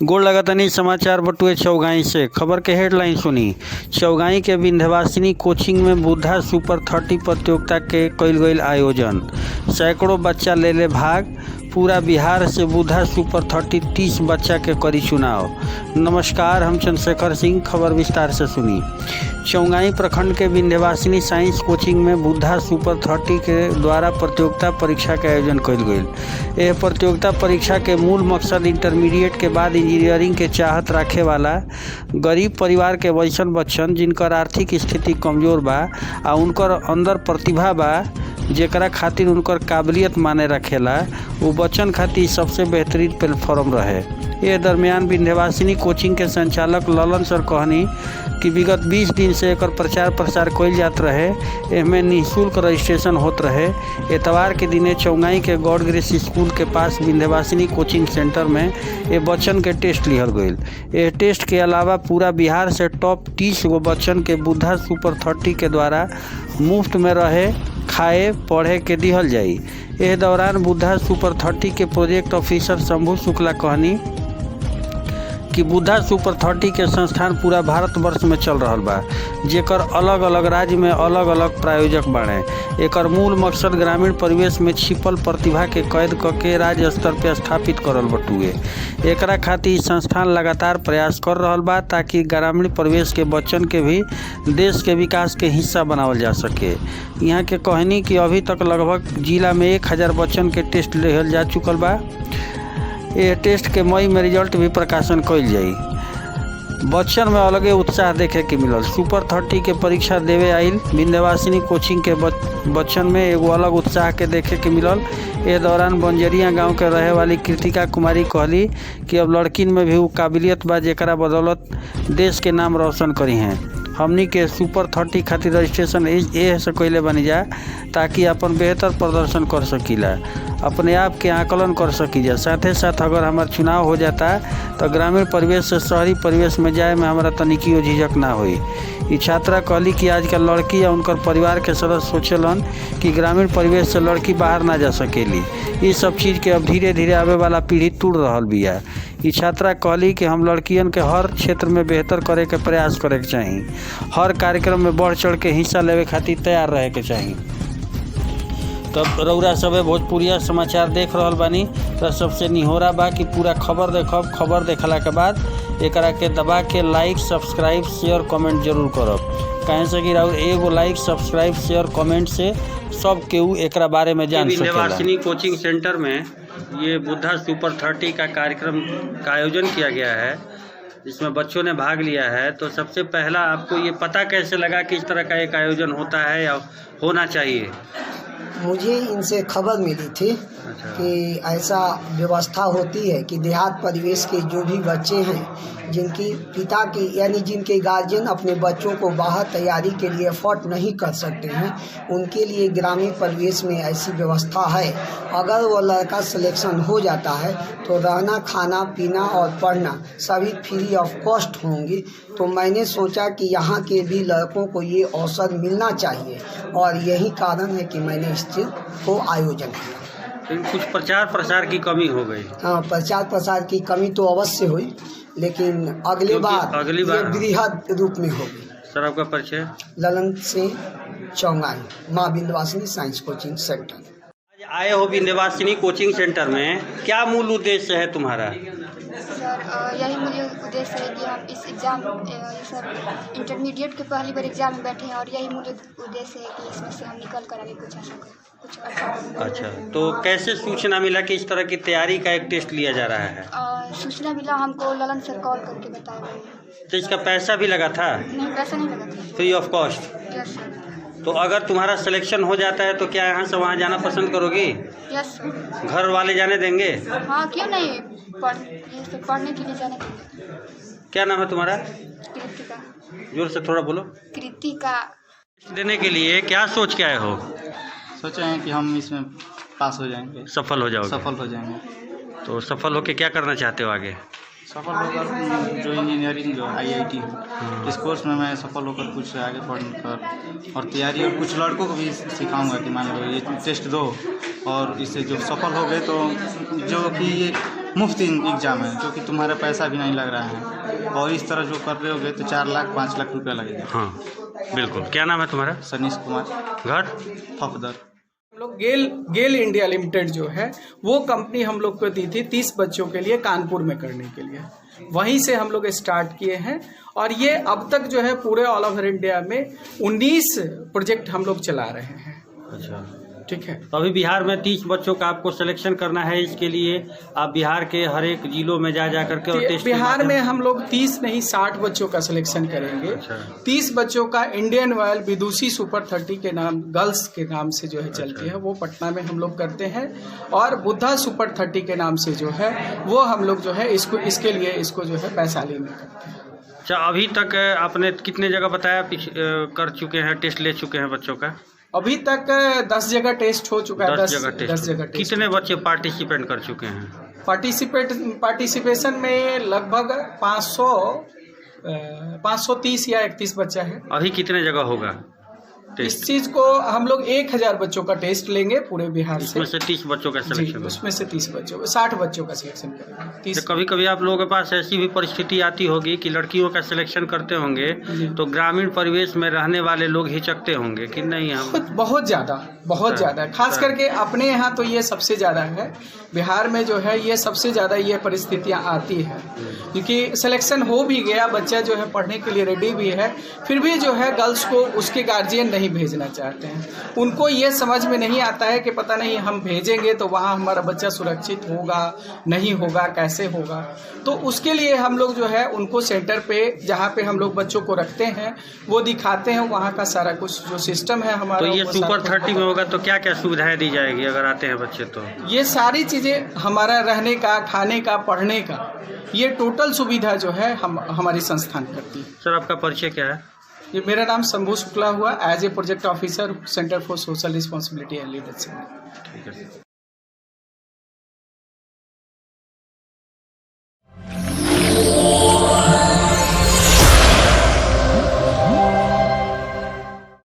गोड़ लगतनी समाचार बटुए चौगाई से। खबर के हेडलाइन सुनी। चौगाई के विंध्यवासिनी कोचिंग में बुद्धा सुपर 30 प्रतियोगिता के कइल गइल आयोजन। सैकड़ों बच्चा ले भाग। पूरा बिहार से बुद्धा सुपर 30 बच्चा के करी चुनाव। नमस्कार, हम चंद्रशेखर सिंह। खबर विस्तार से सुनी। चौगाई प्रखंड के विंध्यवासिनी साइंस कोचिंग में बुद्धा सुपर 30 के द्वारा प्रतियोगिता परीक्षा के आयोजन कइल गइल। यह प्रतियोगिता परीक्षा के मूल मकसद इंटरमीडिएट के बाद इंजीनियरिंग के चाहत रखे वाला गरीब परिवार के वैसन बच्चन जिनकर आर्थिक स्थिति कमजोर बा आ उनकर अंदर प्रतिभा बा जेकरा खातिर उनकर काबिलियत माने रखेला, वो बच्चन खातिर सबसे बेहतरीन प्लेटफॉर्म रहे। ये दरमियान विंध्यवासिनी कोचिंग के संचालक ललन सर कहनी कि विगत 20 दिन से एकर प्रचार प्रसार कइल जात रहे। एहमे निःशुल्क रजिस्ट्रेशन होत रहे। एतवार के दिने चौगाई के गॉड ग्रेस स्कूल के पास विंध्यवासिनी कोचिंग सेंटर में ये बच्चन के टेस्ट लिहल गइल। यह टेस्ट के अलावा पूरा बिहार से टॉप 30 गो बच्चन के बुद्धा सुपर 30 के द्वारा मुफ्त में रहे, खाए, पढ़े के दिहल जाई। एह दौरान बुद्धा सुपर 30 के प्रोजेक्ट ऑफिसर शंभू शुक्ला कहनी कि बुद्धा सुपर 30 के संस्थान पूरा भारत वर्ष में चल रहा बा, जेकर अलग अलग राज्य में अलग अलग प्रायोजक बाड़े। एकर मूल मकसद ग्रामीण परिवेश में छिपल प्रतिभा के कैद करके राज्य स्तर पर स्थापित करल बटुए। एकरा खातिर संस्थान लगातार प्रयास कर रहल बा ताकि ग्रामीण परिवेश के बच्चन के भी देश के विकास के हिस्सा बनावल जा सके। यहाँ के कहनी कि अभी तक लगभग जिला में 1000 बच्चन के टेस्ट लिहल जा चुकल बा। ये टेस्ट के मई में रिजल्ट भी प्रकाशन कइल जाई। बच्चन में अलगे उत्साह देखे के मिलल। सुपर 30 के परीक्षा देवे आइल विंध्यवासिनी कोचिंग के बच्चन में एगो अलग उत्साह के देखे के मिलल। ए दौरान बंजरिया गांव के रहे वाली कृतिका कुमारी कहली कि अब लड़किन में भी वो काबिलियत बा जेकरा बदौलत देश के नाम रोशन करी हैं। हमनी के सुपर 30 खातिर रजिस्ट्रेशन ए से कइले बनी जा ताकि अपन बेहतर प्रदर्शन कर सकीला, अपने आप के आकलन कर सकी जा। साथ ही साथ अगर हमार चुनाव हो जाता तो ग्रामीण परिवेश से शहरी परिवेश में जाए में हमारा तनिकियो झिझक ना होई। ई छात्रा कहली कि आजकल लड़की या उनकर परिवार के सदस्य सोचलन कि ग्रामीण परिवेश से लड़की बाहर ना जा सकेली। ये सब चीज़ के अब धीरे धीरे आवे वाला पीढ़ी टूट रहल बिया। ई छात्रा कहली कि हम लड़कियन के हर क्षेत्र में बेहतर करे के प्रयास करे के चाही, हर कार्यक्रम में बढ़ चढ़ के हिस्सा लेवे खातिर तैयार रहे के चाही। तब रउरा सबे भोजपुरिया समाचार देख रहल बानी तो सबसे निहोरा बा कि पूरा खबर देखब। खबर देखला के बाद एकरा के दबा के लाइक, सब्सक्राइब, शेयर, कमेंट जरूर करब। कहें से कि राउर एगो लाइक, सब्सक्राइब, शेयर, कमेंट से सब केहू एकरा बारे में जान सकेला। विंध्यवासिनी कोचिंग सेंटर में ये बुद्धा सुपर 30 का कार्यक्रम का आयोजन किया गया है, जिसमें बच्चों ने भाग लिया है। तो सबसे पहला आपको ये पता कैसे लगा कि इस तरह का एक आयोजन होता है या होना चाहिए? मुझे इनसे खबर मिली थी कि ऐसा व्यवस्था होती है कि देहात परिवेश के जो भी बच्चे हैं जिनकी पिता के यानी जिनके गार्जियन अपने बच्चों को बाहर तैयारी के लिए एफर्ट नहीं कर सकते हैं, उनके लिए ग्रामीण परिवेश में ऐसी व्यवस्था है। अगर वो लड़का सिलेक्शन हो जाता है तो रहना, खाना, पीना और पढ़ना सभी फ्री ऑफ कॉस्ट होंगे। तो मैंने सोचा कि यहाँ के भी लड़कों को ये अवसर मिलना चाहिए और यही कारण है कि मैंने इस चीज़ को आयोजन किया। कुछ प्रचार प्रसार की कमी हो गई। हाँ, प्रचार प्रसार की कमी तो अवश्य हुई, लेकिन अगली बार बृहद रूप में होगी। सर, आपका परिचय? ललन सिंह, चौगाई, माँ विंध्यवासिनी साइंस कोचिंग सेंटर। आज आए हो विंध्यवासिनी कोचिंग सेंटर में, क्या मूल उद्देश्य है तुम्हारा? सर, यही मुझे उद्देश्य है कि हम इस एग्ज़ाम सर इंटरमीडिएट के पहली बार एग्ज़ाम में बैठे हैं और यही मुझे उद्देश्य है कि इसमें से हम निकल कर आगे कुछ अच्छा। तो कैसे सूचना मिला कि इस तरह की तैयारी का एक टेस्ट लिया जा रहा है? सूचना मिला हमको, ललन सर कॉल करके बताया। तो इसका पैसा भी लगा था? नहीं, पैसा नहीं लगा था। Free of cost? Yes sir. तो अगर तुम्हारा सिलेक्शन हो जाता है तो क्या यहाँ से वहाँ जाना पसंद करोगी? Yes sir. घर वाले जाने देंगे? हाँ, क्यों नहीं, पढ़ने के लिए जाने देंगे। क्या नाम है तुम्हारा? कृतिका। जोर से थोड़ा बोलो। कृतिका। देने के लिए क्या सोच के आए हो? सोचे हैं कि हम इसमें पास हो जाएंगे, सफल हो जाओगे? सफल हो जाएंगे। तो सफल होके क्या करना चाहते हो आगे? सफल होकर जो इंजीनियरिंग जो IIT हो, इस कोर्स में मैं सफल होकर कुछ आगे पढ़कर और तैयारी, और कुछ लड़कों को भी सिखाऊंगा कि मान लो ये टेस्ट दो और इससे जो सफल हो गए तो जो कि ये मुफ्त एग्ज़ाम है, जो कि तुम्हारा पैसा भी नहीं लग रहा है, और इस तरह जो कर रहे होगे तो 4 लाख 5 लाख रुपया लगेगा। हाँ बिल्कुल। क्या नाम है तुम्हारा? सनीश कुमार, घर? फफदर। हम लोग गेल इंडिया लिमिटेड जो है वो कंपनी हम लोग को दी थी 30 बच्चों के लिए कानपुर में करने के लिए, वहीं से हम लोग स्टार्ट किए हैं और ये अब तक जो है पूरे ऑल ओवर इंडिया में 19 प्रोजेक्ट हम लोग चला रहे हैं। अच्छा ठीक है। तो अभी बिहार में 30 बच्चों का आपको सिलेक्शन करना है, इसके लिए आप बिहार के हर एक जिलों में जा करके और टेस्ट बिहार में हम लोग 30 नहीं 60 बच्चों का सिलेक्शन करेंगे। अच्छा। 30 बच्चों का इंडियन ऑयल विदुषी सुपर 30 के नाम गर्ल्स के नाम से जो है चलती है, वो पटना में हम लोग करते हैं, और बुद्धा सुपर 30 के नाम से जो है वो हम लोग जो है इसके लिए इसको जो है वैशाली में करते हैं। अच्छा, अभी तक आपने कितने जगह बताया कर चुके हैं, टेस्ट ले चुके हैं बच्चों का? अभी तक 10 जगह टेस्ट हो चुका है। 10 जगह टेस्ट। कितने बच्चे पार्टिसिपेट कर चुके हैं? पार्टिसिपेशन में लगभग 530 या 31 बच्चा है। अभी कितने जगह होगा इस चीज को हम लोग 1000 बच्चों का टेस्ट लेंगे पूरे बिहार से। उसमें से 30 बच्चों का सिलेक्शन? उसमें से 30 बच्चों 60 बच्चों का सिलेक्शन करेंगे। 30। तो कभी कभी आप लोगों के पास ऐसी भी परिस्थिति आती होगी कि लड़कियों का सिलेक्शन करते होंगे तो ग्रामीण परिवेश में रहने वाले लोग हिचकते होंगे कि नहीं हम बहुत ज़्यादा खास करके अपने यहाँ तो ये सबसे ज़्यादा है। बिहार में जो है ये सबसे ज़्यादा ये परिस्थितियाँ आती है, क्योंकि सिलेक्शन हो भी गया, बच्चा जो है पढ़ने के लिए रेडी भी है, फिर भी जो है गर्ल्स को उसके गार्जियन नहीं भेजना चाहते हैं। उनको ये समझ में नहीं आता है कि पता नहीं हम भेजेंगे तो वहाँ हमारा बच्चा सुरक्षित होगा नहीं होगा, कैसे होगा। तो उसके लिए हम लोग जो है उनको सेंटर पे जहाँ पे हम लोग बच्चों को रखते हैं वो दिखाते हैं, वहाँ का सारा कुछ जो सिस्टम है हमारा। तो ये सुपर 30 में होगा तो क्या क्या सुविधाएं दी जाएगी अगर आते हैं बच्चे? तो ये सारी चीज़ें हमारा रहने का, खाने का, पढ़ने का, ये टोटल सुविधा जो है हमारी संस्थान करती है। सर आपका परिचय क्या है? ये मेरा नाम शंभू शुक्ला हुआ, as a project officer, centre for social responsibility and leadership. ठीक है।